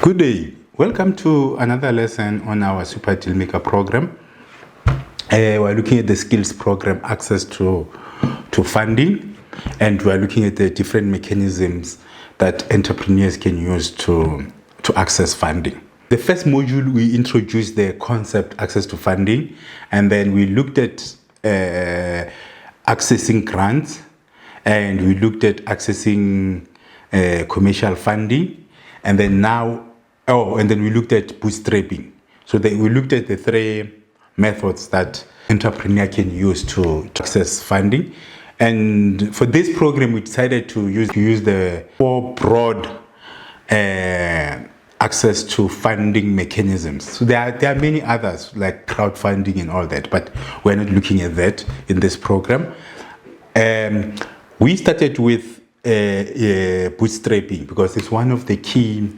Good day. Welcome to another lesson on our Super Dealmaker program. We're looking at the skills program, access to funding, and we're looking at the different mechanisms that entrepreneurs can use to access funding. The first module, we introduced the concept access to funding, and then we looked at accessing grants, and we looked at accessing commercial funding, and then we looked at bootstrapping. So we looked at the three methods that entrepreneur can use to access funding. And for this program, we decided to use the four broad access to funding mechanisms. So there are many others like crowdfunding and all that, but we're not looking at that in this program. We started with bootstrapping because it's one of the key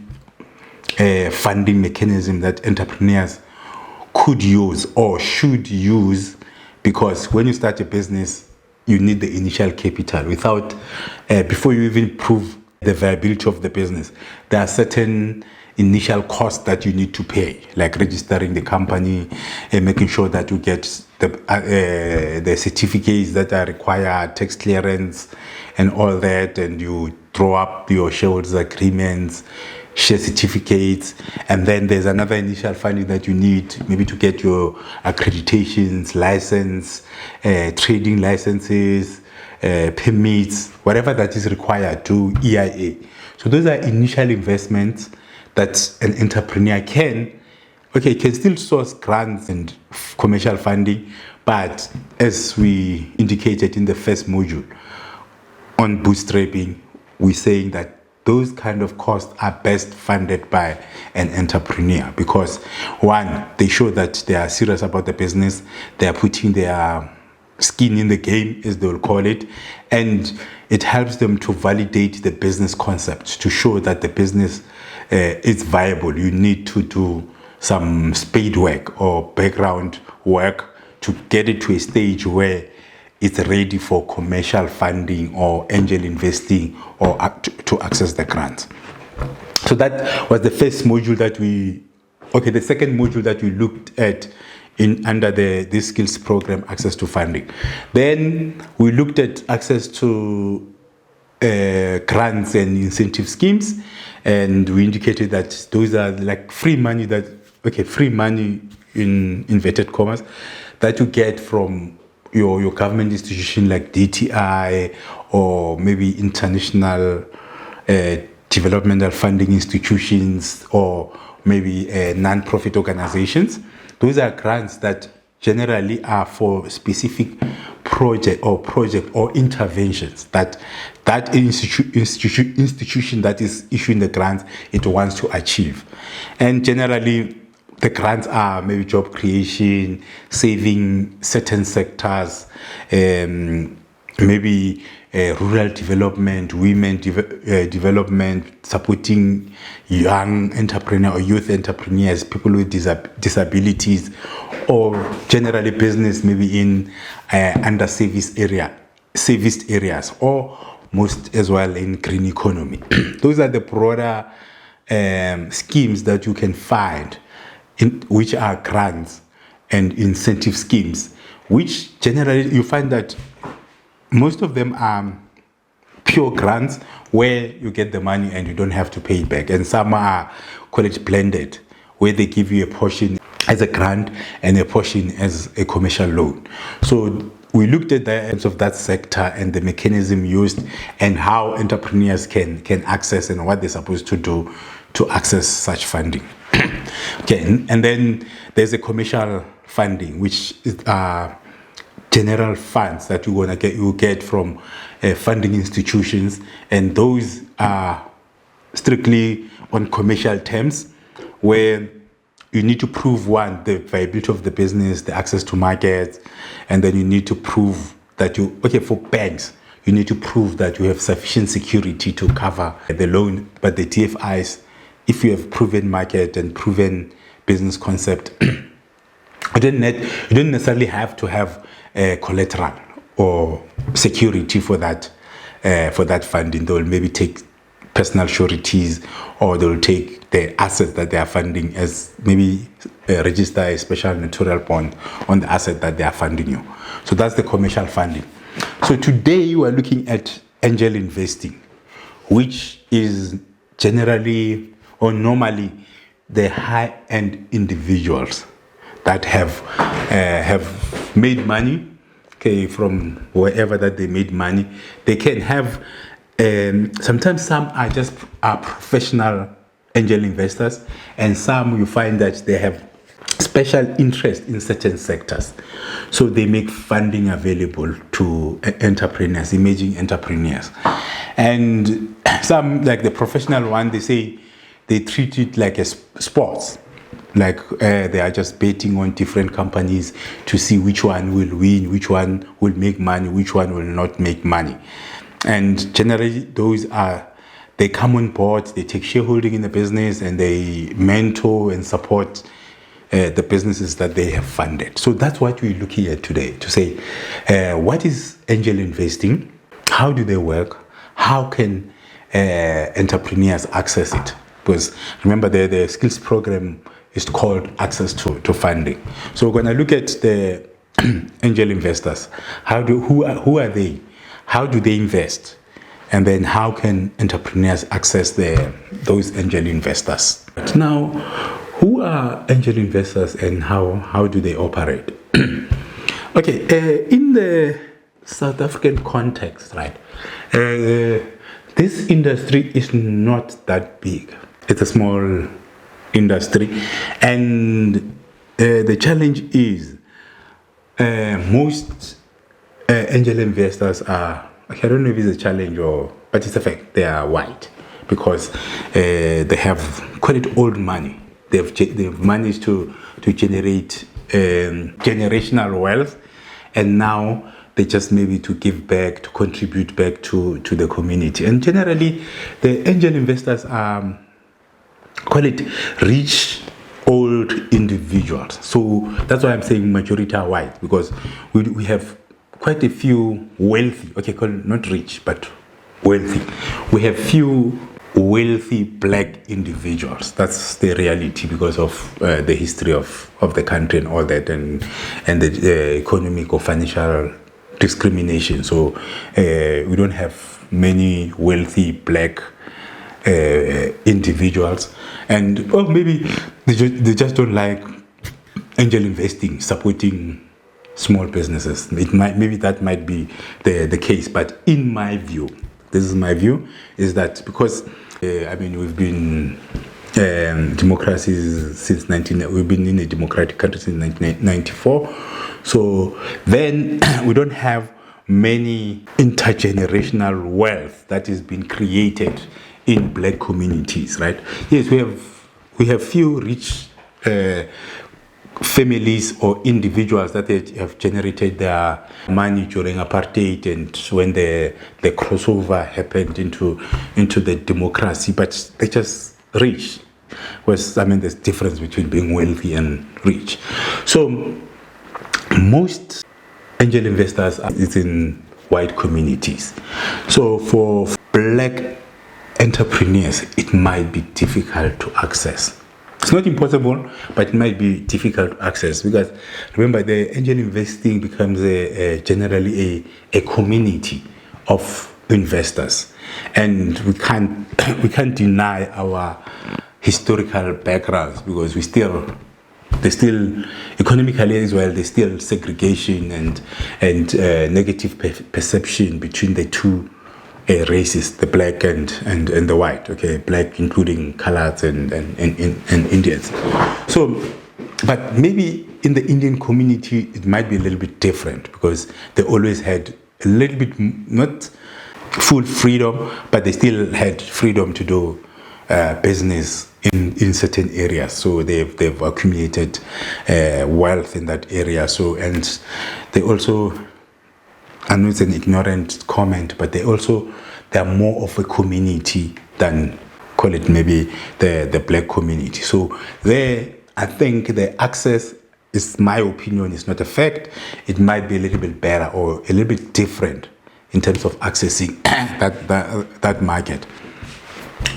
funding mechanism that entrepreneurs could use or should use, because when you start a business, you need the initial capital. Before you even prove the viability of the business, there are certain initial costs that you need to pay, like registering the company and making sure that you get the certificates that are required, tax clearance and all that, and you draw up your shareholders agreements, share certificates, and then there's another initial funding that you need maybe to get your accreditations, license, trading licenses, permits, whatever that is required to EIA. So those are initial investments that an entrepreneur can still source grants and commercial funding, but as we indicated in the first module on bootstrapping, we're saying that those kind of costs are best funded by an entrepreneur because, one, they show that they are serious about the business, they are putting their skin in the game, as they will call it, and it helps them to validate the business concept, to show that the business is viable. You need to do some spade work or background work to get it to a stage where it's ready for commercial funding or angel investing or to access the grants. So that was the first module the second module that we looked at under this skills program, access to funding. Then we looked at access to grants and incentive schemes, and we indicated that those are like free money in inverted commas that you get from your government institution like DTI or maybe international developmental funding institutions or maybe non-profit organizations. Those are grants that generally are for specific project or interventions that institution that is issuing the grants, it wants to achieve. And generally the grants are maybe job creation, saving certain sectors, maybe rural development, women development, supporting young entrepreneurs or youth entrepreneurs, people with disabilities, or generally business maybe in serviced areas, or most as well in green economy. Those are the broader schemes that you can find, which are grants and incentive schemes, which generally you find that most of them are pure grants where you get the money and you don't have to pay it back. And some are, call it blended, where they give you a portion as a grant and a portion as a commercial loan. So we looked at the ends of that sector and the mechanism used and how entrepreneurs can access and what they're supposed to do to access such funding. Okay, and then there's a commercial funding, which is general funds that you get from funding institutions, and those are strictly on commercial terms, where you need to prove, one, the viability of the business, the access to markets, and then you need to prove that for banks, you need to prove that you have sufficient security to cover the loan. But the DFIs, if you have proven market and proven business concept, you don't necessarily have to have collateral or security for that funding. They will maybe take personal sureties, or they'll take the assets that they are funding as maybe register a special notarial bond on the asset that they are funding you. So that's the commercial funding. So today you are looking at angel investing, which is generally or normally the high-end individuals that have made money, okay, from wherever that they made money. They can have, sometimes some are just professional angel investors, and some you find that they have special interest in certain sectors. So they make funding available to entrepreneurs, emerging entrepreneurs. And some, like the professional one, they say they treat it like a sports. Like they are just betting on different companies to see which one will win, which one will make money, which one will not make money. And generally they come on board, they take shareholding in the business, and they mentor and support the businesses that they have funded. So that's what we're looking at today, to say what is angel investing, how do they work, how can entrepreneurs access it. Because remember, the skills program is called Access to Funding. So we're going to look at the angel investors. Who are they? How do they invest? And then how can entrepreneurs access those angel investors? Now, who are angel investors and how do they operate? Okay, in the South African context, right, this industry is not that big. It's a small industry, and the challenge is most angel investors are, I don't know if it's a challenge but it's a fact, they are white, because they have quite old money. They've managed to generate generational wealth, and now they just maybe to give back, to contribute back to the community. And generally, the angel investors are, call it, rich old individuals. So that's why I'm saying majority are white, because we have quite a few wealthy, okay, call it not rich, but wealthy. We have few wealthy black individuals. That's the reality, because of the history of the country and all that, and the economic or financial discrimination. So we don't have many wealthy black individuals, and maybe they just don't like angel investing, supporting small businesses. Maybe that might be the case, but in my view, this is my view, is that because we've been democracies since we've been in a democratic country since 1994. So then we don't have many intergenerational wealth that has been created in black communities, right? Yes, we have few rich families or individuals that have generated their money during apartheid, and when the crossover happened into the democracy, but they just rich. There's difference between being wealthy and rich. So most angel investors are in white communities. So for black entrepreneurs, it might be difficult to access. It's not impossible, but it might be difficult to access, because remember, the angel investing becomes generally a community of investors, and we can't deny our historical backgrounds, because there's still economically as well, there's still segregation and negative perception between the two races, the black and the white. Okay, black including coloreds and Indians. So, but maybe in the Indian community it might be a little bit different, because they always had a little bit, not full freedom, but they still had freedom to do business in certain areas. So they've accumulated wealth in that area. So, and they also, I know it's an ignorant comment, but they are more of a community than, call it, maybe the black community. So there, I think the access is, my opinion, is not a fact. It might be a little bit better or a little bit different in terms of accessing that market.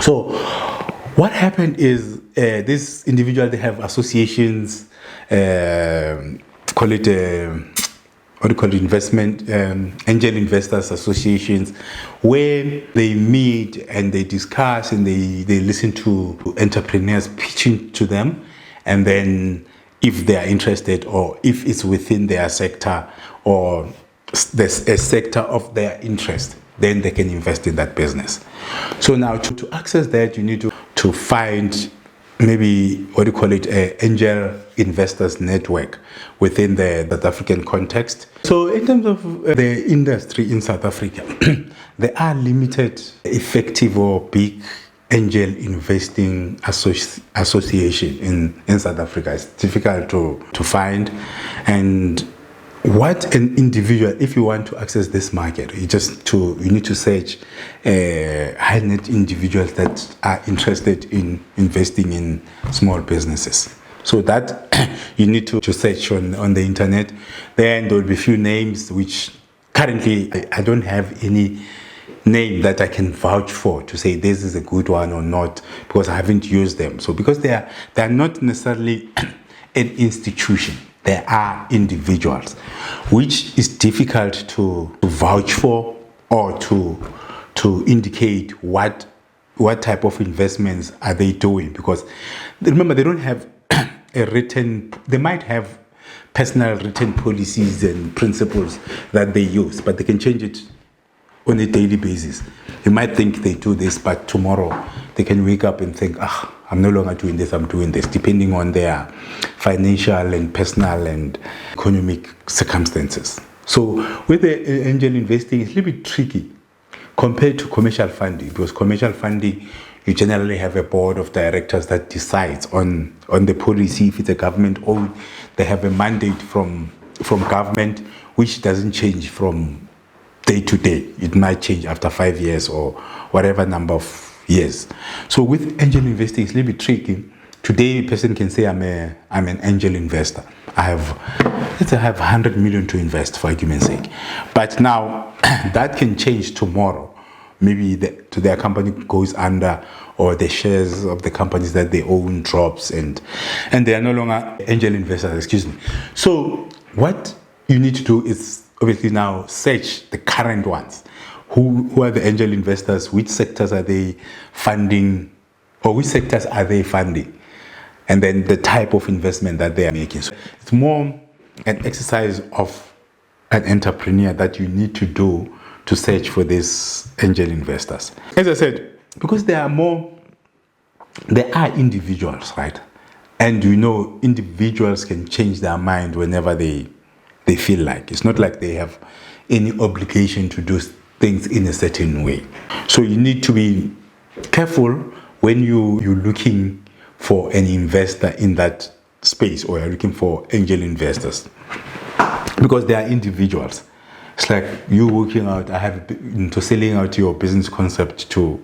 So what happened is this individual, they have associations, call it what do you call it, investment angel investors associations, where they meet and they discuss and they listen to entrepreneurs pitching to them, and then if they are interested or if it's within their sector or there's a sector of their interest, then they can invest in that business. So now to access that, you need to find maybe what do you call it, angel investors network within the South African context. So in terms of the industry in South Africa, there are limited effective or big angel investing association in South Africa. It's difficult to find. And what an individual, if you want to access this market, you need to search high net individuals that are interested in investing in small businesses. So that you need to search on the internet. Then there will be a few names which currently I don't have any name that I can vouch for to say this is a good one or not, because I haven't used them. So because they are not necessarily an institution, they are individuals, which is difficult to vouch for or to indicate what type of investments are they doing, because remember, they don't have they might have personal written policies and principles that they use, but they can change it on a daily basis. You might think they do this, but tomorrow they can wake up and think, I'm no longer doing this, I'm doing this, depending on their financial and personal and economic circumstances. So with the angel investing, it's a little bit tricky compared to commercial funding, because commercial funding, you generally have a board of directors that decides on the policy. If it's a government owned, they have a mandate from government, which doesn't change from day to day. It might change after 5 years or whatever number of years. So with angel investing, it's a little bit tricky. Today, a person can say, I'm an angel investor. I have 100 million to invest, for argument's sake. But now that can change tomorrow. Maybe their company goes under, or the shares of the companies that they own drops, and they are no longer angel investors, excuse me. So what you need to do is obviously now search the current ones. Who are the angel investors? Which sectors are they funding, or which sectors are they funding? And then the type of investment that they are making. So it's more an exercise of an entrepreneur that you need to do to search for these angel investors. As I said, because they are individuals, right? And individuals can change their mind whenever they feel like. It's not like they have any obligation to do things in a certain way. So you need to be careful when you're looking for an investor in that space, or you're looking for angel investors, because they are individuals. It's like you working out, into selling out your business concept to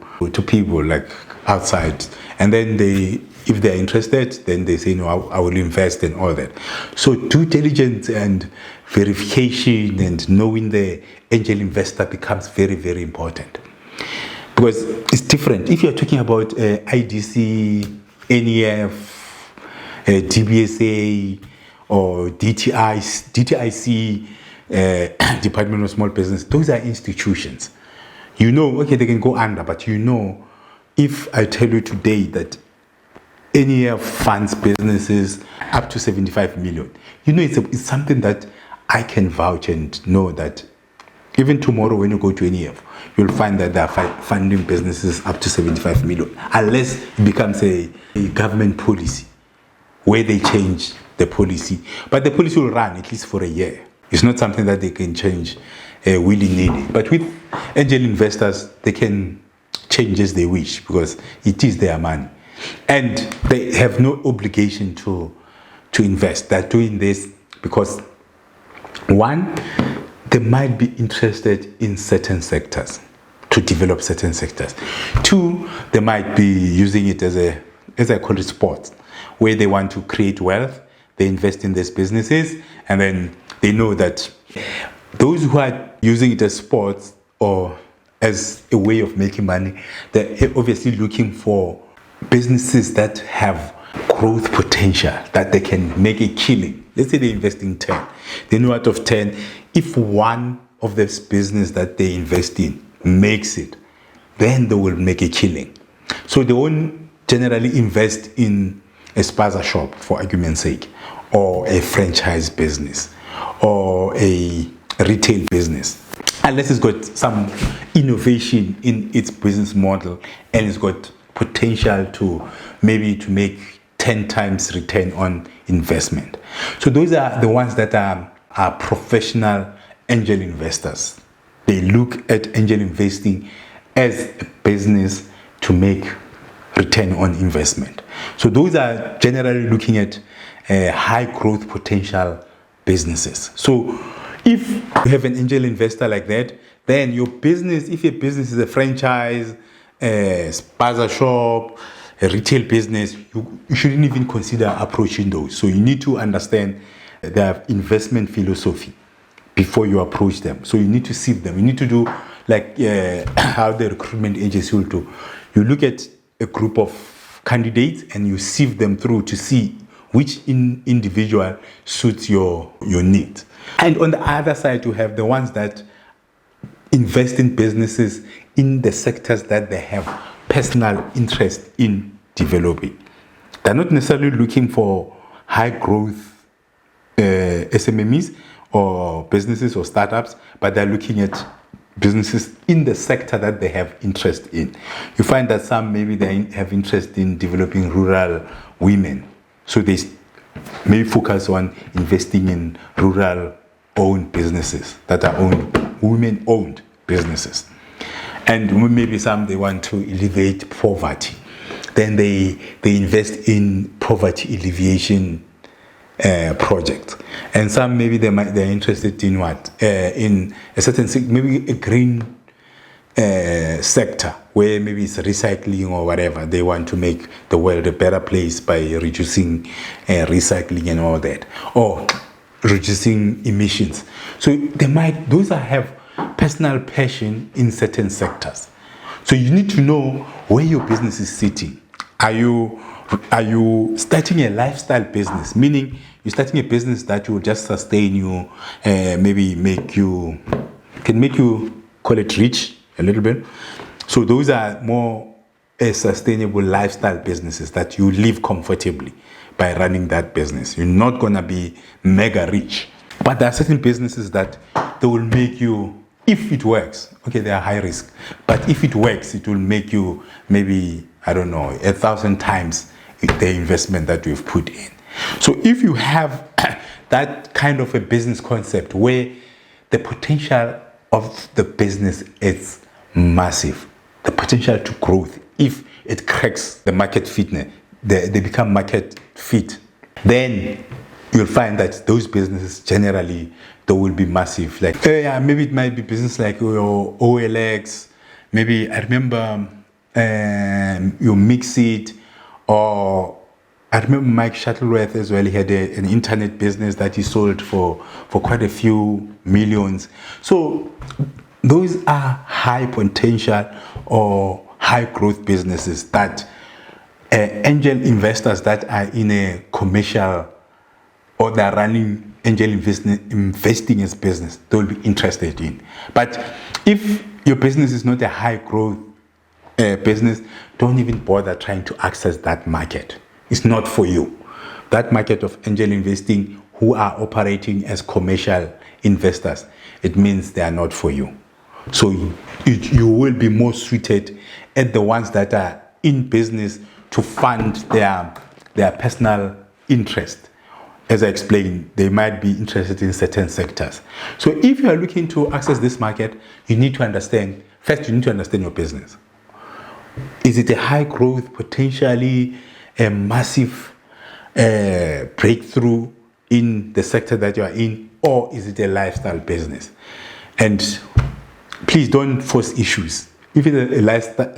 people like outside, and then if they're interested, then they say, no, I will invest and all that. So due diligence and verification and knowing the angel investor becomes very, very important, because it's different. If you're talking about IDC, NEF, DBSA, or DTIC, Department of Small Business, those are institutions. Okay, they can go under, but if I tell you today that NEF funds businesses up to 75 million, it's something that I can vouch and know that even tomorrow when you go to NEF, you'll find that they are funding businesses up to 75 million, unless it becomes a government policy where they change the policy. But the policy will run at least for a year. It's not something that they can change willy-nilly. But with angel investors, they can change as they wish, because it is their money. And they have no obligation to invest. They're doing this because, one, they might be interested in certain sectors, to develop certain sectors. Two, they might be using it as I call it, sports, where they want to create wealth. They invest in these businesses, and then they know that those who are using it as sports or as a way of making money. They're obviously looking for businesses that have growth potential, that they can make a killing. Let's say they invest in 10. They know out of 10, if one of this business that they invest in makes it, then they will make a killing. So they won't generally invest in a spaza shop, for argument's sake, or a franchise business, or a retail business, unless it's got some innovation in its business model and it's got potential to make 10 times return on investment. So those are the ones that are professional angel investors. They look at angel investing as a business to make return on investment. So those are generally looking at high growth potential businesses. So if you have an angel investor like that, then your business, if your business is a franchise, a spaza shop, a retail business, you shouldn't even consider approaching those. So you need to understand their investment philosophy before you approach them. So you need to sieve them. You need to do like how the recruitment agency will do. You look at a group of candidates and you sieve them through to see which individual suits your need. And on the other side, you have the ones that invest in businesses in the sectors that they have personal interest in developing. They're not necessarily looking for high growth SMMEs or businesses or startups, but they're looking at businesses in the sector that they have interest in. You find that some maybe they have interest in developing rural women, so they may focus on investing in rural owned businesses that are women owned businesses. And maybe some they want to alleviate poverty, then they invest in poverty alleviation project. And some maybe they're interested in what in a certain maybe a green sector where maybe it's recycling or whatever. They want to make the world a better place by reducing recycling and all that, or reducing emissions. So those have personal passion in certain sectors. So you need to know where your business is sitting. Are you starting a lifestyle business, meaning you're starting a business that will just sustain you, maybe can make you call it rich a little bit? So those are more sustainable lifestyle businesses that you live comfortably by running that business. You're not gonna be mega rich, but there are certain businesses that they will make you, if it works, okay, they are high risk, but if it works, it will make you maybe, I don't know, 1,000 times the investment that you've put in. So if you have that kind of a business concept where the potential of the business is massive, the potential to growth, if it cracks the market fitness, they become market fit, then you'll find that those businesses generally, they will be massive. Like maybe it might be business like your OLX, maybe I remember you Mixit, or I remember Mike Shuttleworth as well. He had an internet business that he sold for quite a few millions. So those are high potential or high growth businesses that angel investors that are in a commercial or they're running angel investing as business, they will be interested in. But if your business is not a high growth business, don't even bother trying to access that market. It's not for you. That market of angel investing who are operating as commercial investors, it means they are not for you. So you will be more suited at the ones that are in business to fund their personal interest. As I explained, they might be interested in certain sectors. So if you are looking to access this market, you need to understand your business. Is it a high growth, potentially a massive breakthrough in the sector that you are in, or is it a lifestyle business? And please don't force issues. If it's a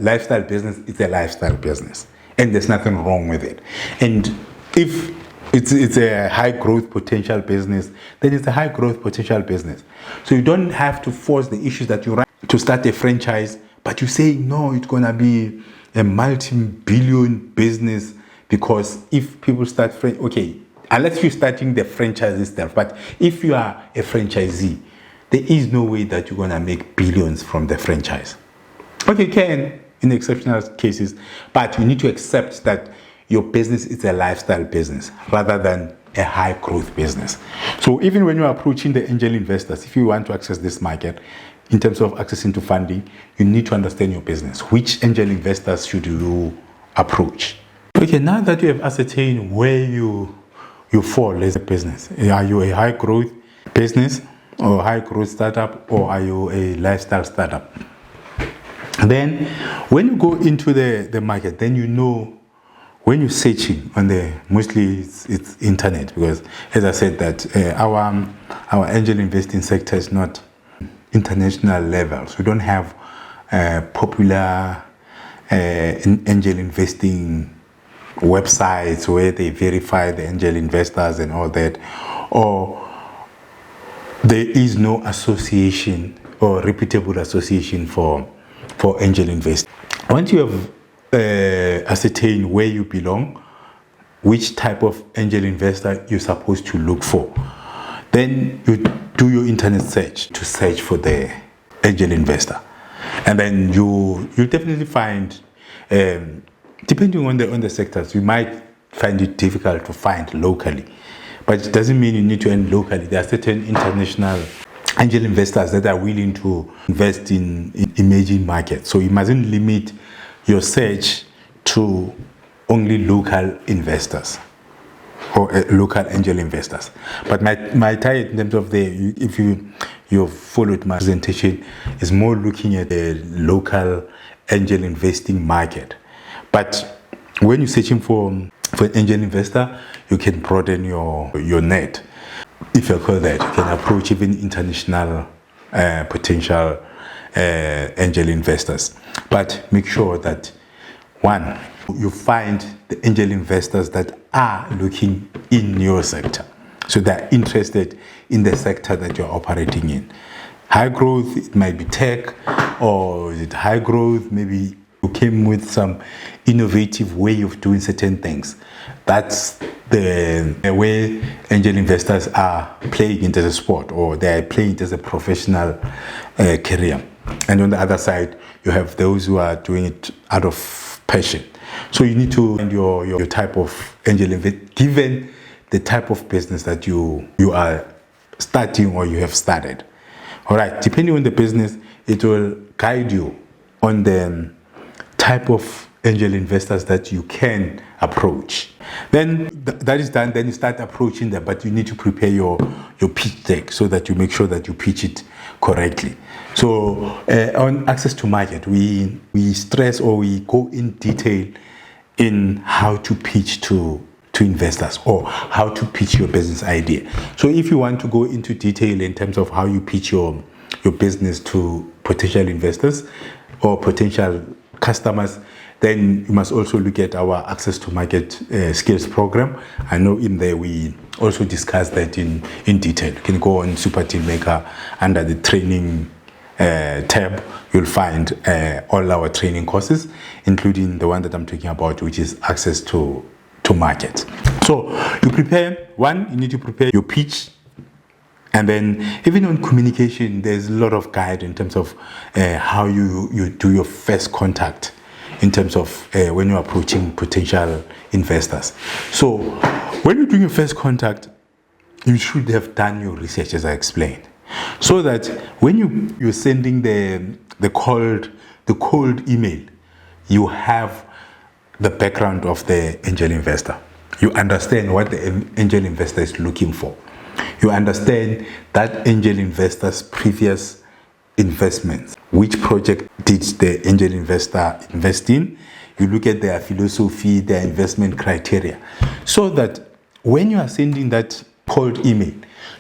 lifestyle business, it's a lifestyle business, and there's nothing wrong with it. And if it's a high growth potential business, then it's a high growth potential business. So you don't have to force the issues that you run. to start a franchise, but you say, no, it's going to be a multi-billion business, because if people start, okay, unless you're starting the franchise itself, but if you are a franchisee, there is no way that you're going to make billions from the franchise. Okay, you can in exceptional cases, but you need to accept that your business is a lifestyle business rather than a high growth business. So even when you're approaching the angel investors, if you want to access this market in terms of accessing to funding, you need to understand your business. Which angel investors should you approach? Okay, now that you have ascertained where you fall as a business, are you a high growth business or high growth startup, or are you a lifestyle startup? Then when you go into the market, then you know, when you're searching on the, mostly it's internet, because as I said that our angel investing sector is not international levels. We don't have popular angel investing websites where they verify the angel investors and all that, or there is no association or reputable association for angel investing. Once you have ascertain where you belong, which type of angel investor you're supposed to look for, then you do your internet search to search for the angel investor, and then you definitely find, depending on the sectors, you might find it difficult to find locally, but it doesn't mean you need to end locally. There are certain international angel investors that are willing to invest in emerging markets, so you mustn't limit your search to only local investors or local angel investors. But my target in terms of if you followed my presentation, is more looking at the local angel investing market. But when you're searching for an angel investor, you can broaden your net, if you call that. You can approach even international potential angel investors, but make sure that, one, you find the angel investors that are looking in your sector, so they're interested in the sector that you're operating in. High growth, it might be tech, or is it high growth, maybe you came with some innovative way of doing certain things. That's the way angel investors are playing it as a sport, or they are playing it as a professional career. And on the other side, you have those who are doing it out of passion. So you need to find your type of angel investor, given the type of business that you are starting or you have started. All right, depending on the business, it will guide you on the type of angel investors that you can approach. Then that is done, then you start approaching them, but you need to prepare your pitch deck so that you make sure that you pitch it correctly. So on access to market, we stress, or we go in detail in how to pitch to investors, or how to pitch your business idea. So if you want to go into detail in terms of how you pitch your business to potential investors or potential customers, then you must also look at our access to market skills program. I know in there we also discuss that in detail. You can go on Super Dealmaker under the training tab. You'll find all our training courses, including the one that I'm talking about, which is access to market. So you prepare, one, you need to prepare your pitch. And then even on communication, there's a lot of guide in terms of how you do your first contact, in terms of when you're approaching potential investors. So when you're doing your first contact, you should have done your research, as I explained, so that when you're sending the cold email, you have the background of the angel investor. You understand what the angel investor is looking for. You understand that angel investor's previous investments. Which project did the angel investor invest in? You look at their philosophy, their investment criteria, so that when you are sending that cold email,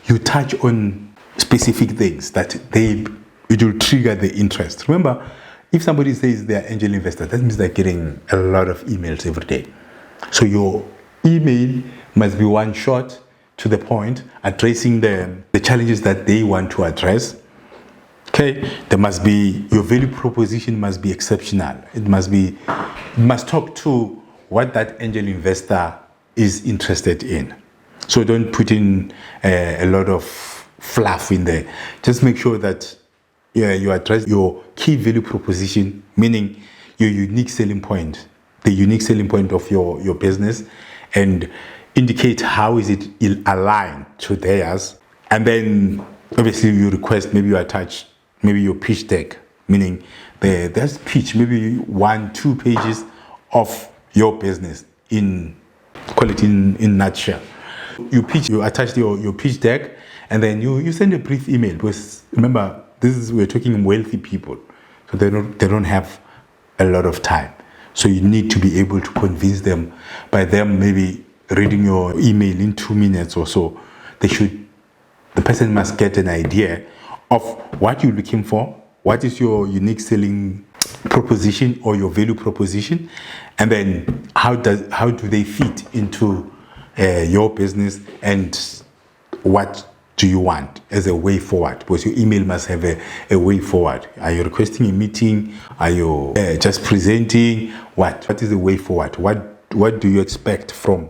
you touch on specific things that it will trigger the interest. Remember, if somebody says they're angel investor, that means they're getting a lot of emails every day. So your email must be one shot, to the point, addressing the challenges that they want to address. Okay, your value proposition must be exceptional. It must talk to what that angel investor is interested in. So don't put in a lot of fluff in there. Just make sure that you address your key value proposition, meaning your unique selling point, the unique selling point of your business, and indicate how is it aligned to theirs. And then obviously you request, maybe you attach maybe your pitch deck, meaning there's pitch, maybe 1-2 pages of your business in quality in nutshell. You attach your pitch deck, and then you send a brief email, because remember, we're talking wealthy people, so they don't have a lot of time. So you need to be able to convince them by them maybe reading your email in 2 minutes or so. The person must get an idea of what you're looking for, what is your unique selling proposition or your value proposition, and then how do they fit into your business, and what do you want as a way forward? Because your email must have a way forward. Are you requesting a meeting? Are you just presenting? What is the way forward? What do you expect from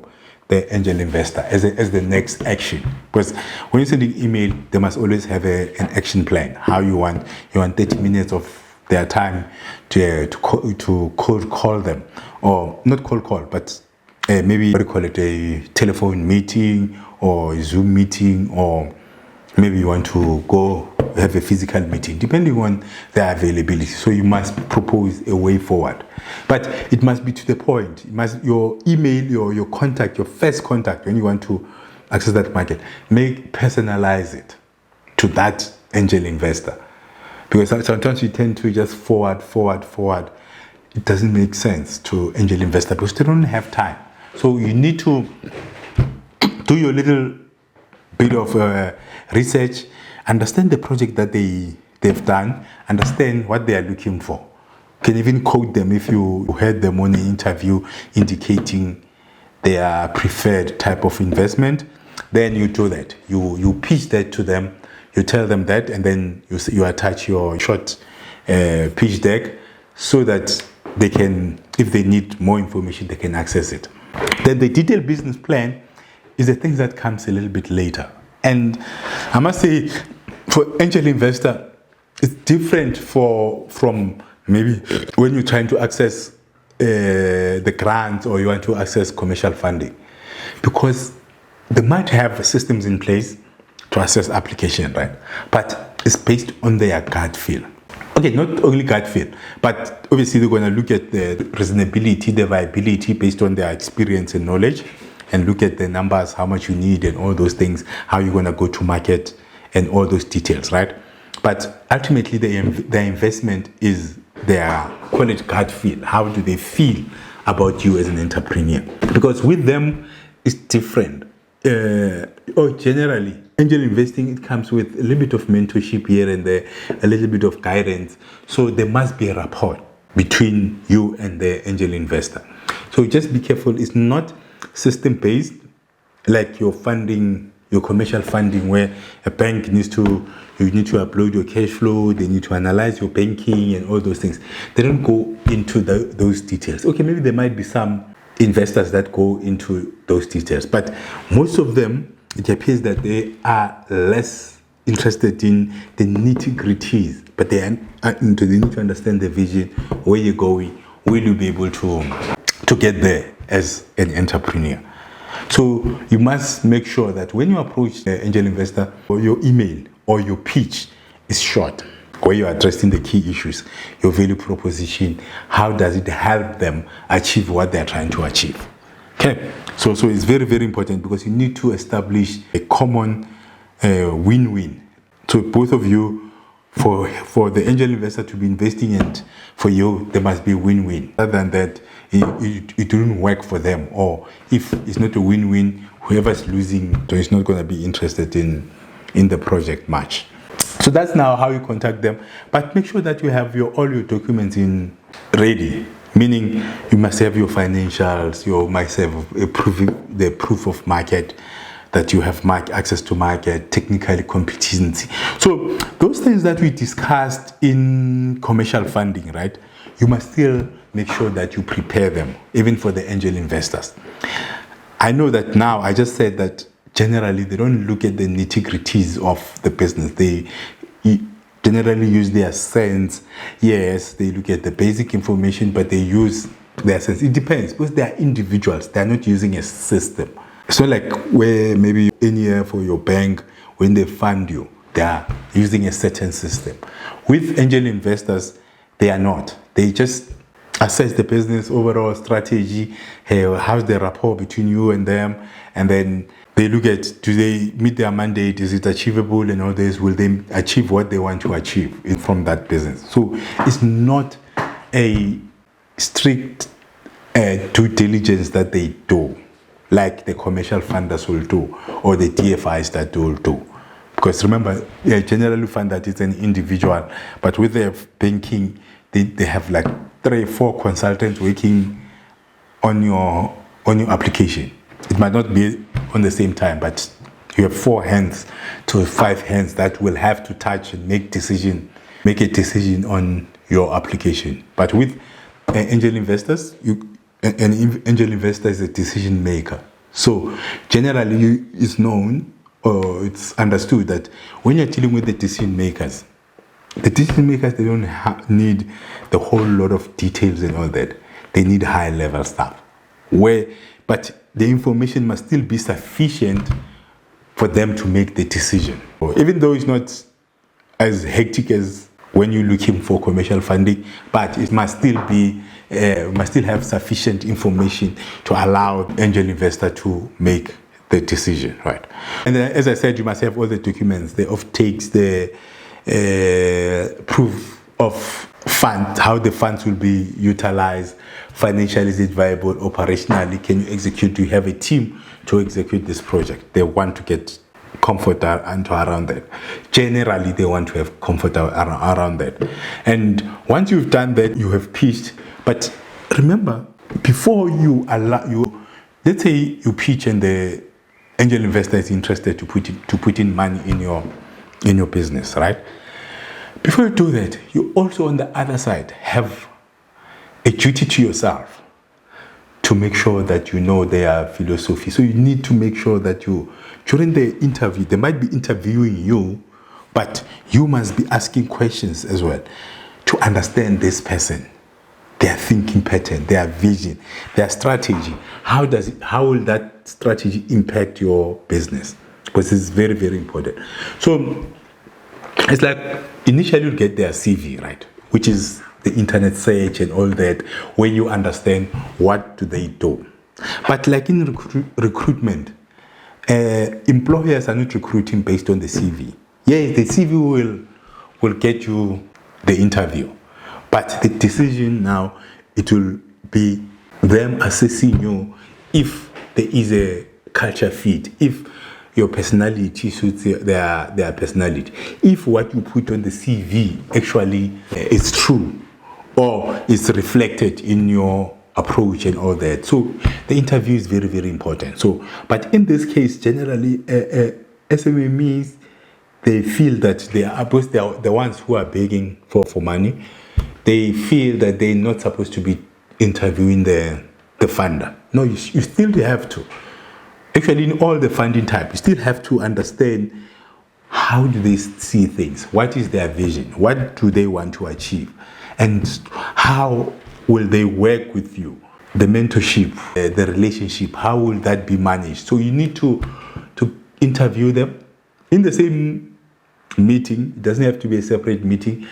the angel investor as the next action? Because when you send an email, they must always have an action plan. How you want 30 minutes of their time to cold call them, or not cold call, but maybe what do you call it, a telephone meeting or a Zoom meeting, or maybe you want to go have a physical meeting, depending on their availability. So you must propose a way forward, but it must be to the point. Your email, your contact, your first contact when you want to access that market, personalize it to that angel investor, because sometimes you tend to just forward. It doesn't make sense to angel investor because they don't have time. So you need to do your little bit of research, understand the project that they've done, understand what they are looking for. You can even quote them if you heard them on the interview indicating their preferred type of investment. Then you do that. You pitch that to them. You tell them that, and then you attach your short pitch deck so that they can, if they need more information, they can access it. Then the detailed business plan is the thing that comes a little bit later. And I must say, for angel investor, it's different from maybe when you're trying to access the grants, or you want to access commercial funding, because they might have systems in place to assess application, right? But it's based on their gut feel. Okay, not only gut feel, but obviously they're going to look at the reasonability, the viability based on their experience and knowledge, and look at the numbers, how much you need, and all those things, how you're going to go to market, and all those details, right? But ultimately, their investment is their, call it gut feel. How do they feel about you as an entrepreneur? Because with them, it's different. Generally, angel investing, it comes with a little bit of mentorship here and there, a little bit of guidance. So there must be a rapport between you and the angel investor. So just be careful. It's not system-based, like your funding, your commercial funding, where a bank you need to upload your cash flow, they need to analyze your banking and all those things. They don't go into those details. Okay, maybe there might be some investors that go into those details, but most of them, it appears that they are less interested in the nitty-gritties, but they need to understand the vision, where you're going, will you be able to get there as an entrepreneur. So you must make sure that when you approach the angel investor, or your email or your pitch is short, where you're addressing the key issues, your value proposition, how does it help them achieve what they're trying to achieve. Okay, so it's very, very important, because you need to establish a common win-win. So both of you, for the angel investor to be investing, and for you, there must be a win-win. Other than that, it didn't work for them, or if it's not a win-win, whoever's losing is not going to be interested in the project much. So that's now how you contact them. But make sure that you have all your documents ready. Meaning you must have your financials, you must have the proof of market that you have access to market, technical competency. So those things that we discussed in commercial funding, right? You must still make sure that you prepare them, even for the angel investors. I know that now, I just said that generally they don't look at the nitty-gritties of the business. They generally use their sense. Yes, they look at the basic information, but they use their sense. It depends, because they are individuals. They are not using a system. So like where maybe in here for your bank, when they fund you, they are using a certain system. With angel investors, they are not. They just assess the business overall strategy, how's the rapport between you and them, and then they look at, do they meet their mandate, is it achievable, and all this, will they achieve what they want to achieve from that business. So it's not a strict due diligence that they do, like the commercial funders will do, or the TFIs that will do. Because remember, generally fund that it's an individual, but with their banking, they have like 3 or 4 consultants working on your application. It might not be on the same time, but you have 4 hands to 5 hands that will have to touch and make a decision on your application. But with angel investors, an angel investor is a decision maker. So generally, it's known or it's understood that when you're dealing with the decision makers, they don't need the whole lot of details and all that. They need high level stuff. But the information must still be sufficient for them to make the decision. Even though it's not as hectic as when you're looking for commercial funding, but it must still have sufficient information to allow angel investor to make the decision, right? And then, as I said, you must have all the documents, the offtakes, the proof of funds, how the funds will be utilized, financially is it viable, operationally can you execute, do you have a team to execute this project? They want to get comfort around that. Generally, they want to have comfort around that. And once you've done that, you have pitched. But remember, before you let's say you pitch and the angel investor is interested to put in money in your business, right? Before you do that, you also on the other side have a duty to yourself to make sure that you know their philosophy. So you need to make sure that during the interview, they might be interviewing you, but you must be asking questions as well to understand this person, their thinking pattern, their vision, their strategy. How will that strategy impact your business? Because it's very, very important. So it's like initially you'll get their CV, right? Which is the internet search and all that, where you understand what do they do. But like in recruitment, employers are not recruiting based on the CV. Yes, the CV will get you the interview, but the decision now, it will be them assessing you if there is a culture fit, if your personality suits their personality, if what you put on the CV actually is true or is reflected in your approach and all that. So the interview is very, very important. So, but in this case, generally, SMEs, they feel that they are the ones who are begging for money. They feel that they're not supposed to be interviewing the funder. No, you still have to. Actually, in all the funding type, you still have to understand how do they see things, what is their vision, what do they want to achieve, and how will they work with you, the mentorship, the relationship, how will that be managed? So you need to interview them in the same meeting. It doesn't have to be a separate meeting,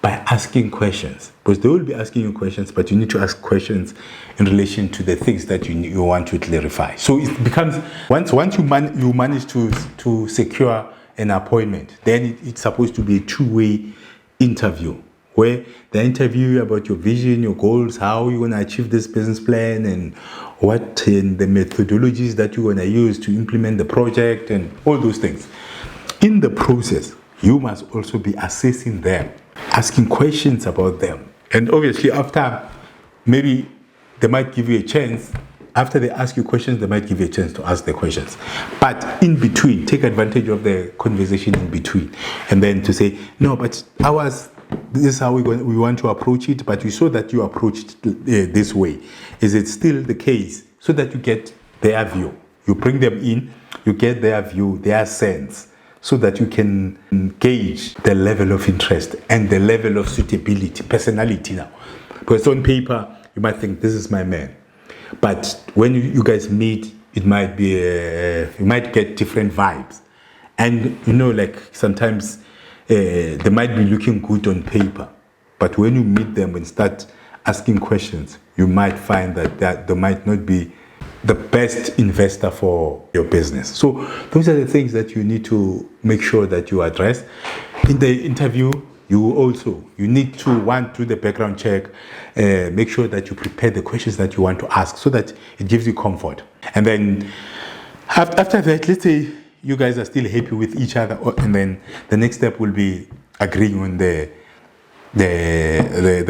by asking questions, because they will be asking you questions, but you need to ask questions in relation to the things that you want to clarify. So it becomes, once you manage to secure an appointment, then it's supposed to be a two-way interview, where they interview you about your vision, your goals, how you're going to achieve this business plan, and what and the methodologies that you're going to use to implement the project, and all those things. In the process, you must also be assessing them, asking questions about them. And obviously, after maybe they might give you a chance after they ask you questions, they might give you a chance to ask the questions. But in between, take advantage of the conversation in between, and then to say, no, but this is how we want to approach it, but we saw that you approached this way. Is it still the case? So that you get their view. You bring them in, you get their view, their sense, so that you can gauge the level of interest and the level of suitability, personality now. Because on paper, you might think, this is my man. But when you guys meet, it might be, you might get different vibes. And, like sometimes they might be looking good on paper. But when you meet them and start asking questions, you might find that they might not be the best investor for your business. So those are the things that you need to make sure that you address. In the interview, you need to do the background check, make sure that you prepare the questions that you want to ask so that it gives you comfort. And then after that, let's say you guys are still happy with each other, and then the next step will be agreeing on the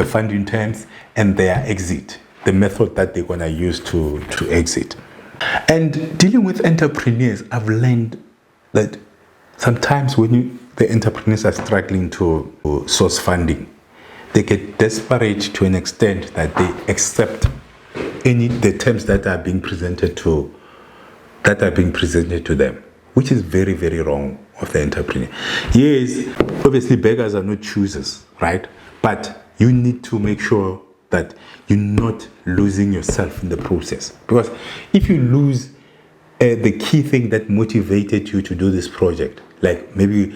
funding terms and their exit, the method that they're going to use to exit. And dealing with entrepreneurs, I've learned that sometimes when the entrepreneurs are struggling to source funding, they get desperate to an extent that they accept the terms that are being presented to them, which is very, very wrong of the entrepreneur. Yes, obviously beggars are not choosers, right? But you need to make sure that you're not losing yourself in the process. Because if you lose the key thing that motivated you to do this project, like maybe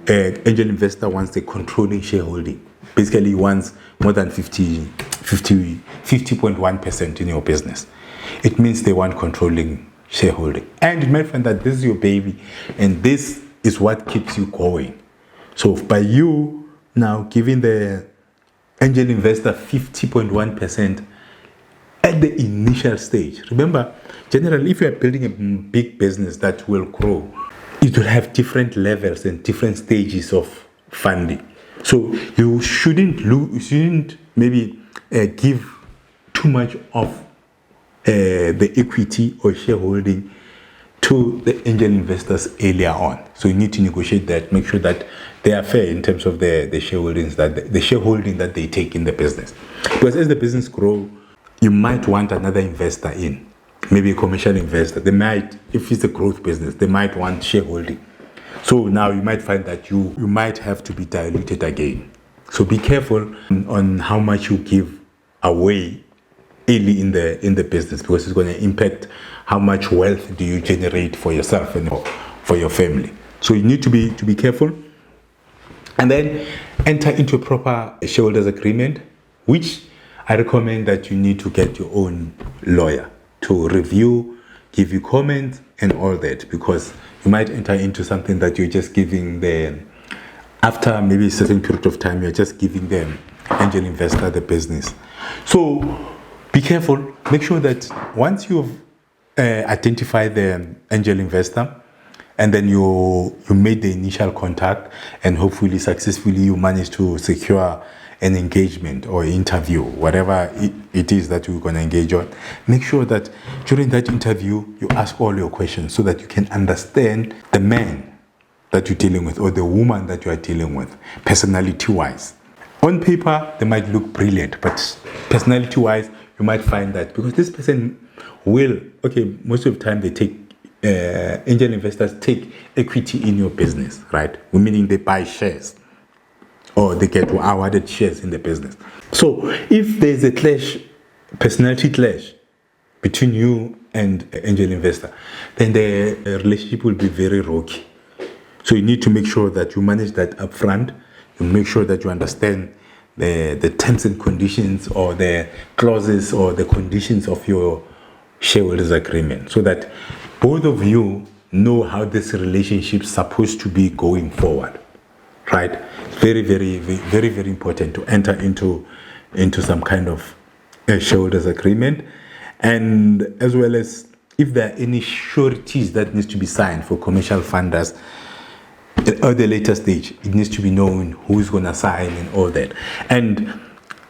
an angel investor wants the controlling shareholding, basically he wants more than 50.1% in your business. It means they want controlling shareholding. And you might find that this is your baby and this is what keeps you going. So by you now giving the angel investor 50.1% at the initial stage. Remember, generally, if you are building a big business that will grow, it will have different levels and different stages of funding. So you shouldn't maybe give too much of the equity or shareholding to the angel investors earlier on. So you need to negotiate that, make sure that they are fair in terms of the shareholding that they take in the business. Because as the business grows, you might want another investor in, maybe a commercial investor. They might, if it's a growth business, they might want shareholding. So now you might find that you might have to be diluted again. So be careful on how much you give away early in the business, because it's going to impact how much wealth do you generate for yourself and for your family. So you need to be careful, and then enter into a proper shareholders agreement, which I recommend that you need to get your own lawyer to review, give you comments and all that, because you might enter into something that you're just giving them after maybe a certain period of time, you're just giving them angel investor the business. So be careful. Make sure that once you've identified the angel investor, and then you made the initial contact, and hopefully successfully you managed to secure an engagement or interview, whatever it is that you're going to engage on, make sure that during that interview you ask all your questions so that you can understand the man that you're dealing with or the woman that you are dealing with, personality-wise. On paper, they might look brilliant, but personality-wise, you might find that because this person most of the time they take, angel investors take equity in your business, right? Meaning they buy shares or they get awarded shares in the business. So if there's a personality clash between you and angel investor, then the relationship will be very rocky. So you need to make sure that you manage that upfront. You make sure that you understand the terms and conditions or the clauses or the conditions of your shareholders agreement, so that both of you know how this relationship is supposed to be going forward, right? It's very, very, very, very important to enter into some kind of shareholders agreement, and as well as if there are any sureties that needs to be signed for commercial funders at the later stage, it needs to be known who's going to sign and all that. And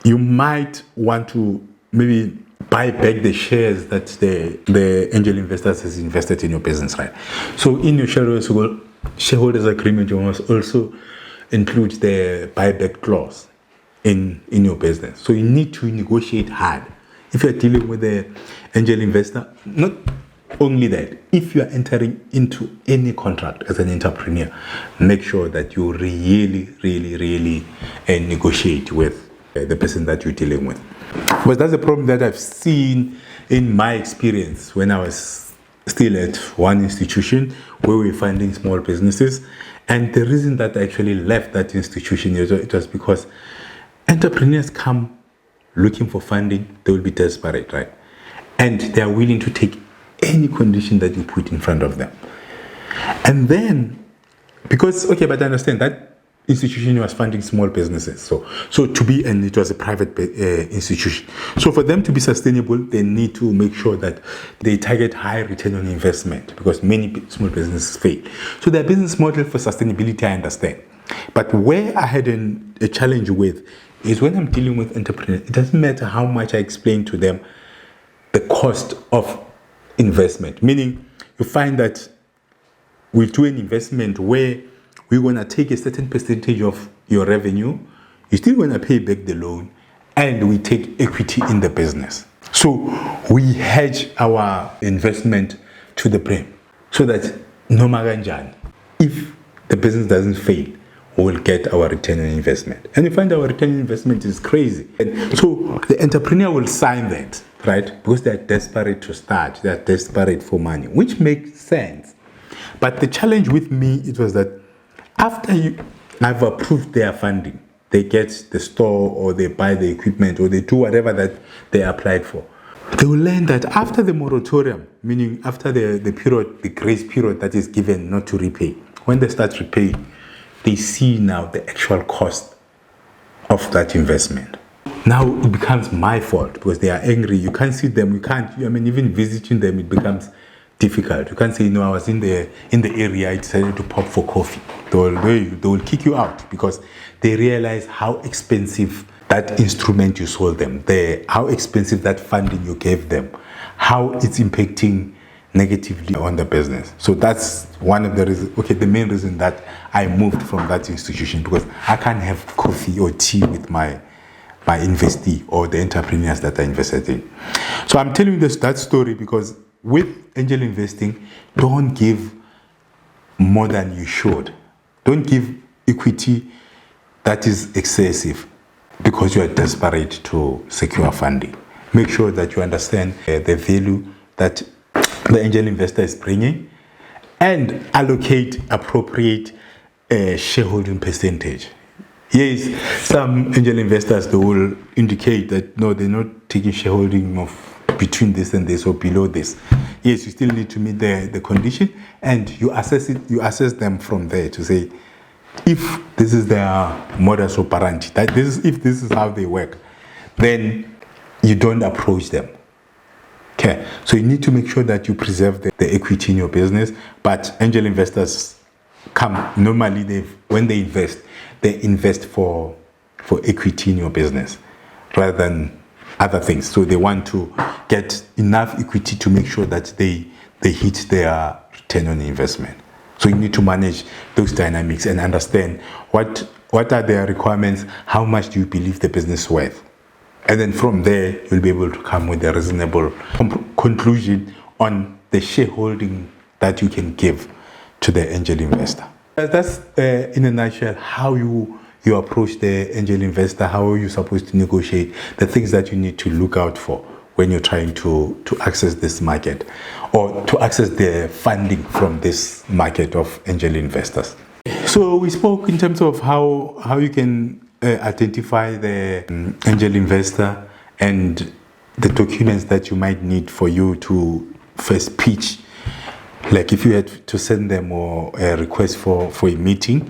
you might want to maybe buy back the shares that the angel investors has invested in your business, right? So in your shareholders agreement, you must also include the buyback clause in your business. So you need to negotiate hard. If you're dealing with an angel investor, not only that, if you are entering into any contract as an entrepreneur, make sure that you really negotiate with the person that you're dealing with. But that's a problem that I've seen in my experience when I was still at one institution where we were funding small businesses. And the reason that I actually left that institution, it was because entrepreneurs come looking for funding, they will be desperate, right? And they are willing to take any condition that you put in front of them. And then, because, okay, but I understand that institution was funding small businesses. And it was a private institution. So for them to be sustainable, they need to make sure that they target high return on investment, because many small businesses fail. So their business model for sustainability, I understand. But where I had a challenge with is when I'm dealing with entrepreneurs, it doesn't matter how much I explain to them the cost of investment. Meaning, you find that we do an investment where we're going to take a certain percentage of your revenue, you're still going to pay back the loan, and we take equity in the business. So we hedge our investment to the brim so that no matter what, if the business doesn't fail, we'll get our return on investment. And you find our return on investment is crazy. And so the entrepreneur will sign that, right? Because they're desperate to start, they're desperate for money, which makes sense. But the challenge with me, it was that after I've approved their funding, they get the store or they buy the equipment or they do whatever that they applied for. They will learn that after the moratorium, meaning after the period, the grace period that is given not to repay, when they start repaying, they see now the actual cost of that investment. Now it becomes my fault because they are angry. You can't see them. Even visiting them, it becomes difficult. You can't say, I was in the area, I decided to pop for coffee. They will kick you out because they realize how expensive that instrument you sold them, how expensive that funding you gave them, how it's impacting negatively on the business. So that's one of the reasons, the main reason that I moved from that institution, because I can't have coffee or tea with my investee or the entrepreneurs that I invested in. So I'm telling you that story because with angel investing, don't give more than you should. Don't give equity that is excessive because you are desperate to secure funding. Make sure that you understand the value that the angel investor is bringing and allocate appropriate shareholding percentage. Yes, some angel investors, they will indicate that no, they're not taking shareholding of between this and this or below this. Yes, you still need to meet the condition, and you assess them from there to say if this is their modus operandi, if this is how they work, then you don't approach them. Okay, so you need to make sure that you preserve the equity in your business. But angel investors normally when they invest for equity in your business rather than other things. So they want to get enough equity to make sure that they hit their return on investment. So you need to manage those dynamics and understand what are their requirements, how much do you believe the business is worth. And then from there, you'll be able to come with a reasonable conclusion on the shareholding that you can give to the angel investor. That's in a nutshell how you approach the angel investor, how are you supposed to negotiate, the things that you need to look out for when you're trying to access this market or to access the funding from this market of angel investors. So we spoke in terms of how you can identify the angel investor and the documents that you might need for you to first pitch, like if you had to send them or a request for a meeting.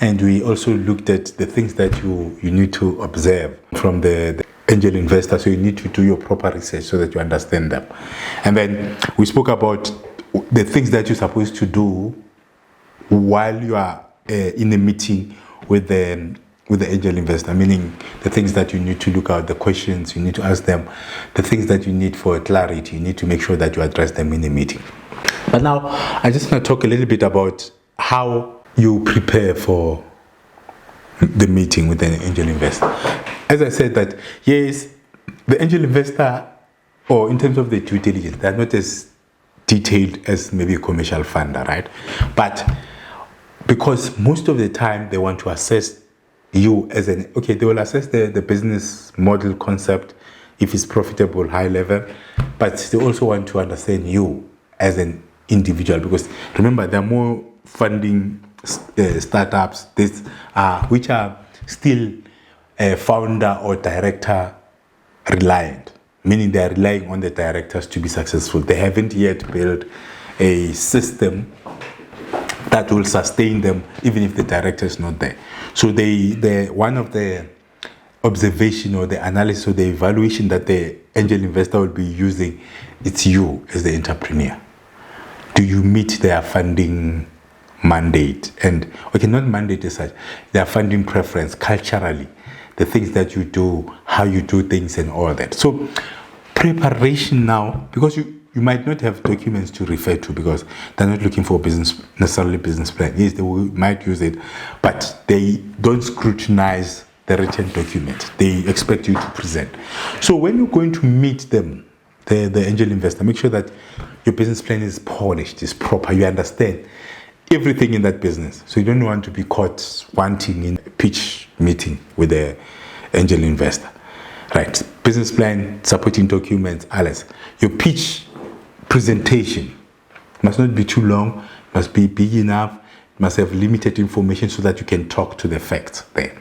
And we also looked at the things that you need to observe from the angel investor. So you need to do your proper research so that you understand them. And then we spoke about the things that you're supposed to do while you are in a meeting with the with the angel investor, meaning the things that you need to look at, the questions you need to ask them, the things that you need for clarity, you need to make sure that you address them in the meeting. But now, I just want to talk a little bit about how you prepare for the meeting with an angel investor. As I said that, yes, the angel investor, or in terms of the due diligence, they're not as detailed as maybe a commercial funder, right? But because most of the time they want to assess you as they will assess the business model concept, if it's profitable, high level, but they also want to understand you as an individual, because remember, there are more funding startups which are still founder or director reliant, meaning they are relying on the directors to be successful. They haven't yet built a system that will sustain them even if the director is not there. So one of the observation or the analysis or the evaluation that the angel investor will be using, it's you as the entrepreneur. Do you meet their funding mandate? And not mandate as such, their funding preference culturally, the things that you do, how you do things and all that. So preparation now, because you might not have documents to refer to because they're not looking for necessarily business plan. Yes, they might use it, but they don't scrutinize the written document. They expect you to present. So when you're going to meet them, the angel investor, make sure that your business plan is polished, is proper. You understand everything in that business. So you don't want to be caught wanting in a pitch meeting with the angel investor. Right. Business plan, supporting documents, alles. Your pitch presentation must not be too long, must be big enough, must have limited information so that you can talk to the facts there.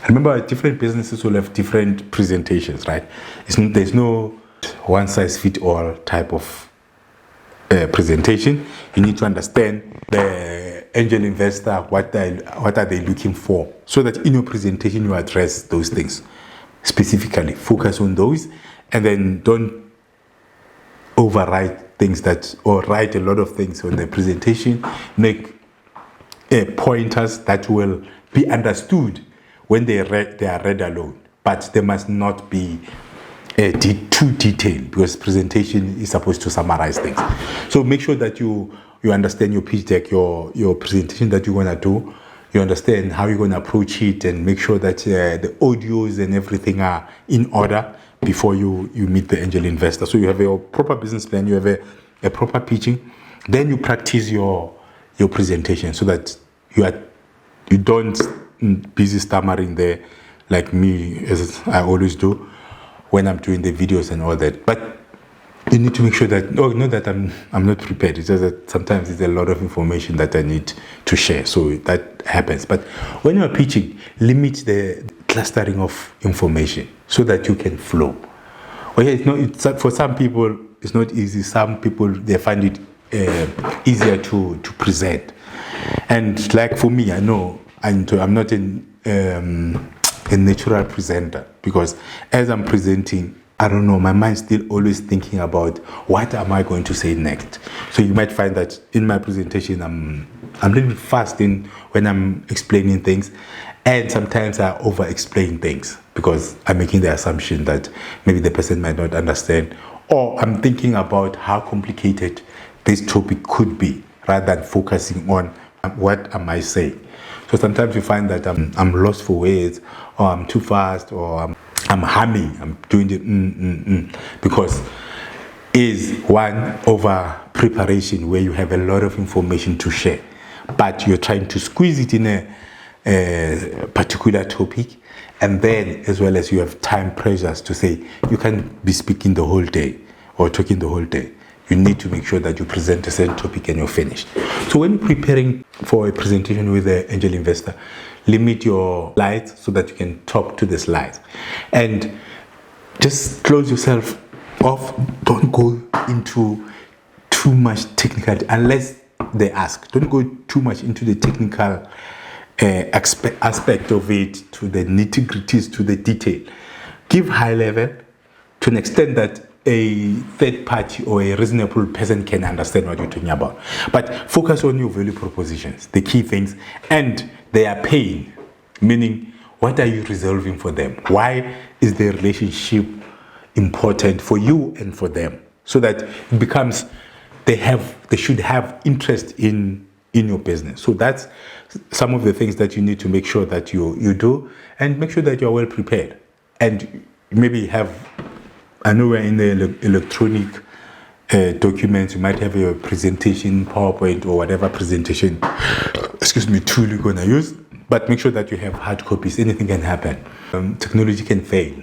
Remember, different businesses will have different presentations, right? There's no one-size-fits-all type of presentation. You need to understand the angel investor, what are they looking for, so that in your presentation you address those things specifically. Focus on those, and then don't overwrite things or write a lot of things on the presentation. Make pointers that will be understood when they are read alone, but they must not be too detailed, because presentation is supposed to summarize things. So make sure that you understand your pitch deck, your presentation that you're going to do. You understand how you're going to approach it, and make sure that the audios and everything are in order before you meet the angel investor. So you have a proper business plan, you have a proper pitching, then you practice your presentation so that you don't busy stammering there like me, as I always do when I'm doing the videos and all that. But you need to make sure that, not that I'm not prepared. It's just that sometimes it's a lot of information that I need to share. So that happens. But when you're pitching, limit the clustering of information so that you can flow. For some people, it's not easy. Some people, they find it easier to present. And like for me, I know I'm not a natural presenter, because as I'm presenting, I don't know, my mind's still always thinking about what am I going to say next. So you might find that in my presentation, I'm a little bit fast when I'm explaining things, and sometimes I over-explain things because I'm making the assumption that maybe the person might not understand, or I'm thinking about how complicated this topic could be rather than focusing on what am I saying. So sometimes you find that I'm lost for words, or I'm too fast, or I'm humming, I'm doing it because is one over preparation where you have a lot of information to share, but you're trying to squeeze it in a particular topic, and then as well as you have time pressures to say you can't be speaking the whole day or talking the whole day. You need to make sure that you present a certain topic and you're finished. So when you're preparing for a presentation with an angel investor, limit your slides so that you can talk to the slides. And just close yourself off. Don't go into too much technical, unless they ask. Don't go too much into the technical aspect of it, to the nitty-gritties, to the detail. Give high level to an extent that a third party or a reasonable person can understand what you're talking about. But focus on your value propositions, the key things, and their pain, meaning what are you resolving for them? Why is the relationship important for you and for them? So that it becomes they should have interest in your business. So that's some of the things that you need to make sure that you do, and make sure that you're well prepared. And maybe I know we're in the electronic documents, you might have your presentation, PowerPoint or whatever presentation tool you're going to use, but make sure that you have hard copies. Anything can happen. Technology can fail.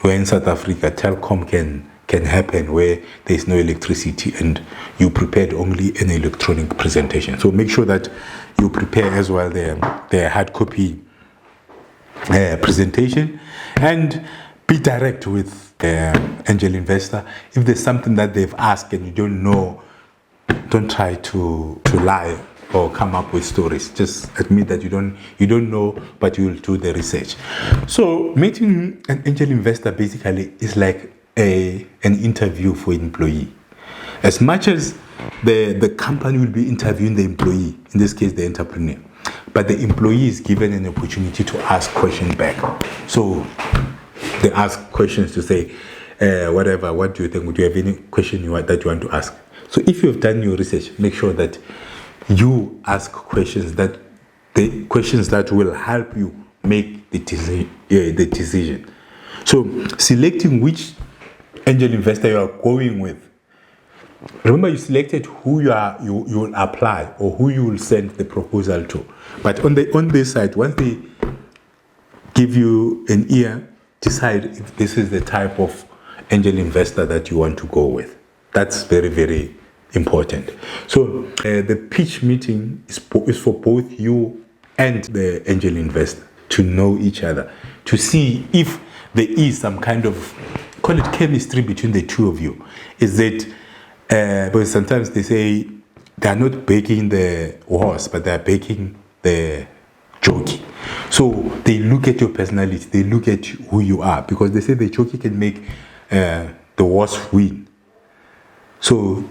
We're in South Africa, telecom can happen where there's no electricity and you prepared only an electronic presentation. So make sure that you prepare as well the hard copy presentation, and be direct with angel investor. If there's something that they've asked and you don't know, don't try to lie or come up with stories. Just admit that you don't know, but you'll do the research. So meeting an angel investor basically is like an interview for an employee. As much as the company will be interviewing the employee, in this case the entrepreneur, but the employee is given an opportunity to ask questions back. So they ask questions to say, what do you think? Do you have any question that you want to ask? So if you have done your research, make sure that you ask questions that will help you make the decision. So selecting which angel investor you are going with. Remember, you selected who you will apply or who you will send the proposal to. But on this side, once they give you an ear, decide if this is the type of angel investor that you want to go with. That's very, very important. So the pitch meeting is for both you and the angel investor to know each other, to see if there is some kind of, call it chemistry between the two of you. Is it because sometimes they say they are not baking the horse, but they are baking the jockey. So they look at your personality, they look at who you are, because they say the jockey can make the horse win. So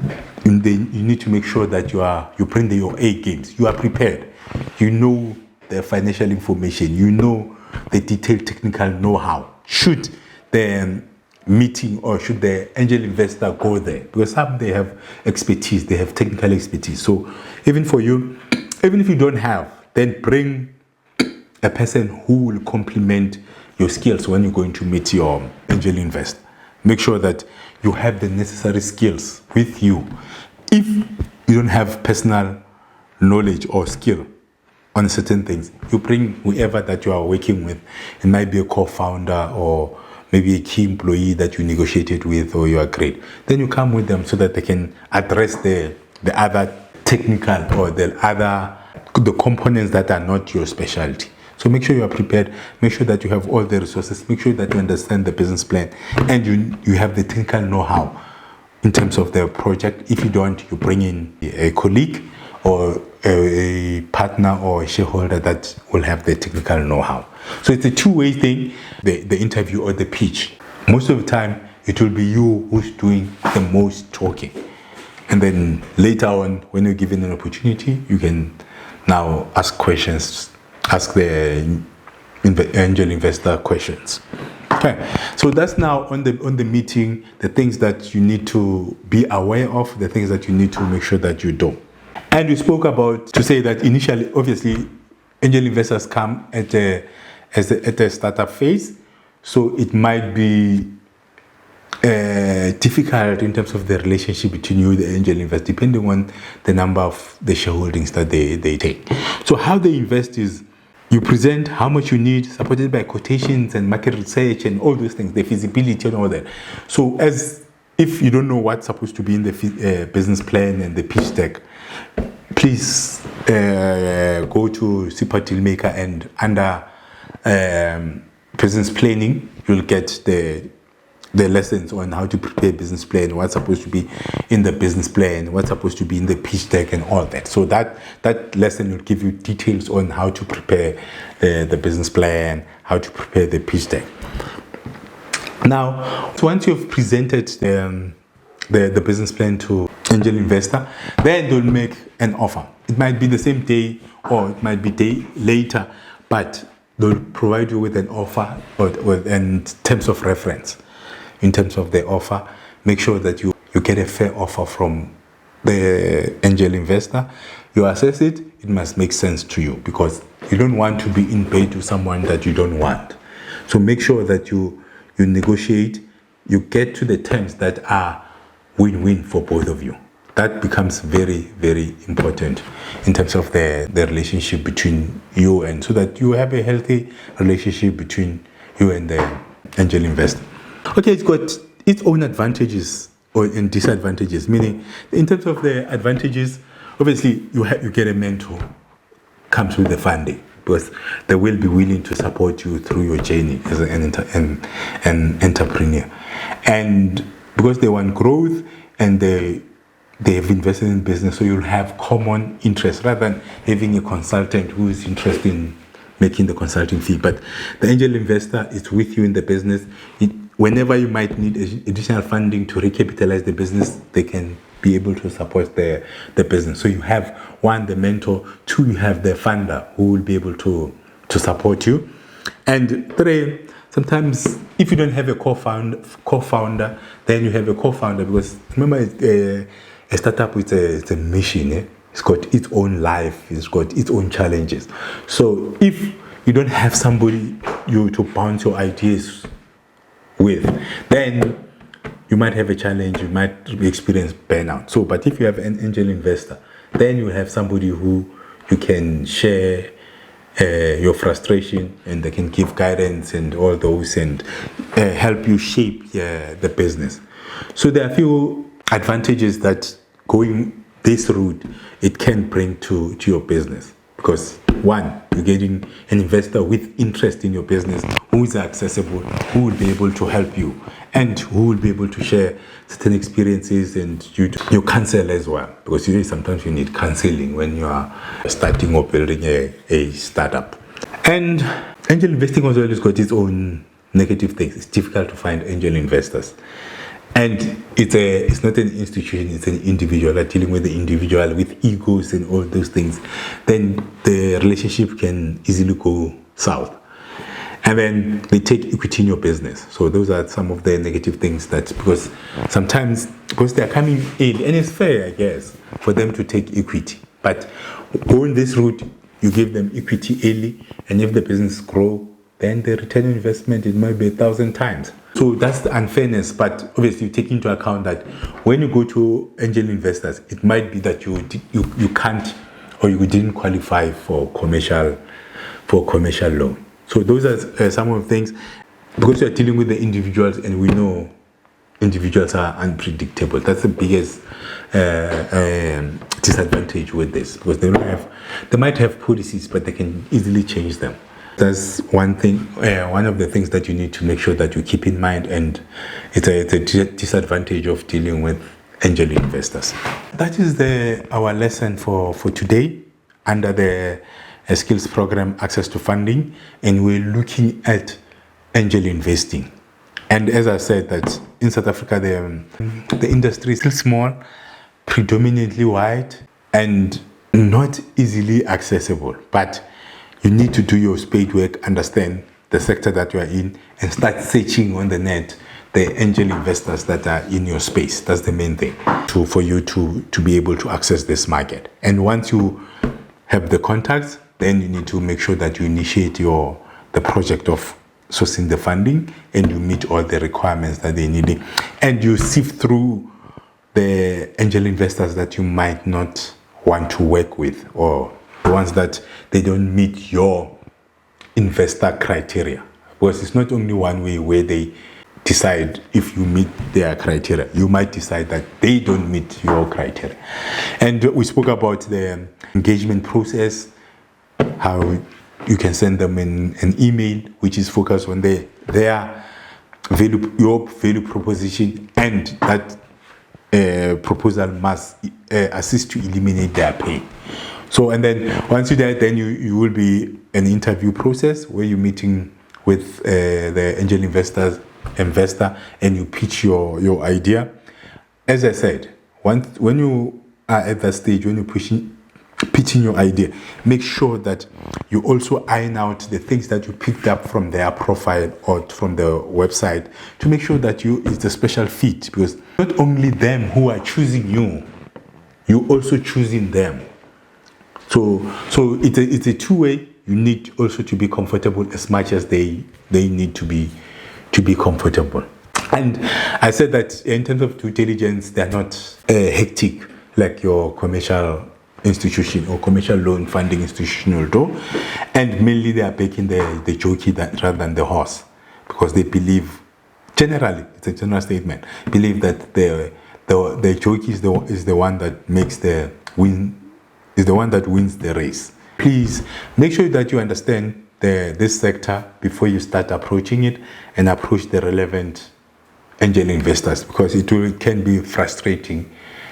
you need to make sure that you bring your A games. You are prepared. You know the financial information. You know the detailed technical know-how. Should the meeting or should the angel investor go there? Because some, they have expertise, they have technical expertise. So even for you, even if you don't have, then bring a person who will complement your skills when you're going to meet your angel investor. Make sure that you have the necessary skills with you. If you don't have personal knowledge or skill on certain things, you bring whoever that you are working with. It might be a co-founder or maybe a key employee that you negotiated with or you agreed. Then you come with them so that they can address the other technical or the components that are not your specialty. So make sure you are prepared, make sure that you have all the resources, make sure that you understand the business plan, and you have the technical know-how in terms of the project. If you don't, you bring in a colleague or a partner or a shareholder that will have the technical know-how. So it's a two-way thing, the interview or the pitch. Most of the time, it will be you who's doing the most talking. And then later on, when you're given an opportunity, you can now ask questions. Ask the angel investor questions. Okay, so that's now on the meeting, the things that you need to be aware of, the things that you need to make sure that you do. And we spoke about to say that initially, obviously, angel investors come at a startup phase, so it might be difficult in terms of the relationship between you and the angel investor, depending on the number of the shareholdings that they take. So how they invest is, you present how much you need, supported by quotations and market research and all those things, the feasibility and all that. So as if you don't know what's supposed to be in the business plan and the pitch deck, please go to Super Dealmaker, and under business planning, you'll get the lessons on how to prepare business plan, what's supposed to be in the business plan, what's supposed to be in the pitch deck and all that. So that lesson will give you details on how to prepare the business plan, how to prepare the pitch deck. Now, once you've presented the business plan to angel investor, then they'll make an offer. It might be the same day or it might be day later, but they'll provide you with an offer or in terms of reference. In terms of the offer, make sure that you get a fair offer from the angel investor. You assess it, it must make sense to you, because you don't want to be in pay to someone that you don't want. So make sure that you negotiate, you get to the terms that are win-win for both of you. That becomes very, very important in terms of the relationship between you, and so that you have a healthy relationship between you and the angel investor. Okay, it's got its own advantages and disadvantages. Meaning, in terms of the advantages, obviously you get a mentor, comes with the funding, because they will be willing to support you through your journey as an entrepreneur, and because they want growth and they have invested in business, so you'll have common interests rather than having a consultant who is interested in making the consulting fee. But the angel investor is with you in the business. Whenever you might need additional funding to recapitalize the business, they can be able to support the business. So you have, one, the mentor; two, you have the funder who will be able to support you; and three, sometimes if you don't have a co-founder, then you have a co-founder, because remember, a startup it's a mission. It's got its own life, it's got its own challenges. So if you don't have somebody to bounce your ideas with, then you might have a challenge, you might experience burnout. So, but if you have an angel investor, then you have somebody who you can share your frustration, and they can give guidance and all those, and help you shape the business. So there are a few advantages that going this route it can bring to your business, because one, you're getting an investor with interest in your business, who is accessible, who will be able to help you, and who will be able to share certain experiences, and you counsel as well, because sometimes you need counseling when you are starting or building a startup. And angel investing also has got its own negative things. It's difficult to find angel investors. And it's not an institution, it's an individual. Like dealing with the individual with egos and all those things, then the relationship can easily go south. And then they take equity in your business. So those are some of the negative things, that because sometimes, because they're coming in, and it's fair, I guess, for them to take equity. But going this route, you give them equity early, and if the business grow, then the return on investment, it might be 1,000 times. So that's the unfairness. But obviously you take into account that when you go to angel investors, it might be that you can't, or you didn't qualify for commercial loan. So those are some of the things, because you're dealing with the individuals, and we know individuals are unpredictable. That's the biggest disadvantage with this, because they might have policies, but they can easily change them. That's one thing, one of the things that you need to make sure that you keep in mind, and it's a disadvantage of dealing with angel investors. That is our lesson for today under the skills program, Access to Funding, and we're looking at angel investing. And as I said, that in South Africa, the industry is still small, predominantly white, and not easily accessible. But you need to do your spade work, understand the sector that you are in, and start searching on the net the angel investors that are in your space. That's the main thing for you to be able to access this market. And once you have the contacts, then you need to make sure that you initiate the project of sourcing the funding, and you meet all the requirements that they need, and you sift through the angel investors that you might not want to work with, or the ones that they don't meet your investor criteria. Because it's not only one way where they decide if you meet their criteria. You might decide that they don't meet your criteria. And we spoke about the engagement process, how you can send them an email which is focused on your value proposition, and that proposal must assist to eliminate their pain. So, and then once you do that, then you will be an interview process where you're meeting with the angel investor, and you pitch your idea. As I said, when you are at that stage, when you're pitching your idea, make sure that you also iron out the things that you picked up from their profile or from the website to make sure that you is the special fit, because not only them who are choosing you, you also choosing them. So it's a two-way. You need also to be comfortable as much as they need to be comfortable. And I said that in terms of due diligence, they're not hectic like your commercial institution or commercial loan funding institution will do. And mainly they are backing the jockey rather than the horse, because they believe, generally, it's a general statement, believe that the jockey is the one that makes the win, is the one that wins the race. Please make sure that you understand this sector before you start approaching it, and approach the relevant angel investors, because it can be frustrating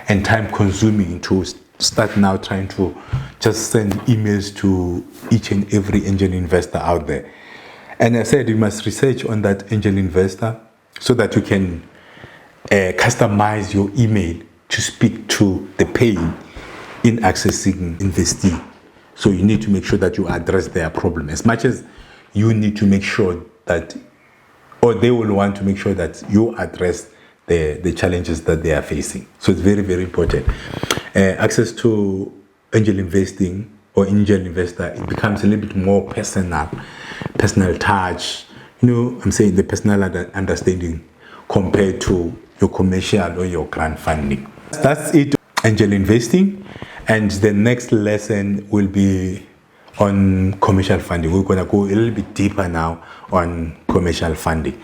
and time consuming to start now trying to just send emails to each and every angel investor out there. And I said you must research on that angel investor so that you can customize your email to speak to the pain in accessing investee. So you need to make sure that you address their problem as much as you need to make sure that, or they will want to make sure that you address the challenges that they are facing. So it's very, very important. Access to angel investing or angel investor, it becomes a little bit more personal touch. I'm saying the personal understanding compared to your commercial or your grant funding. That's it, angel investing. And the next lesson will be on commercial funding. We're going to go a little bit deeper now on commercial funding.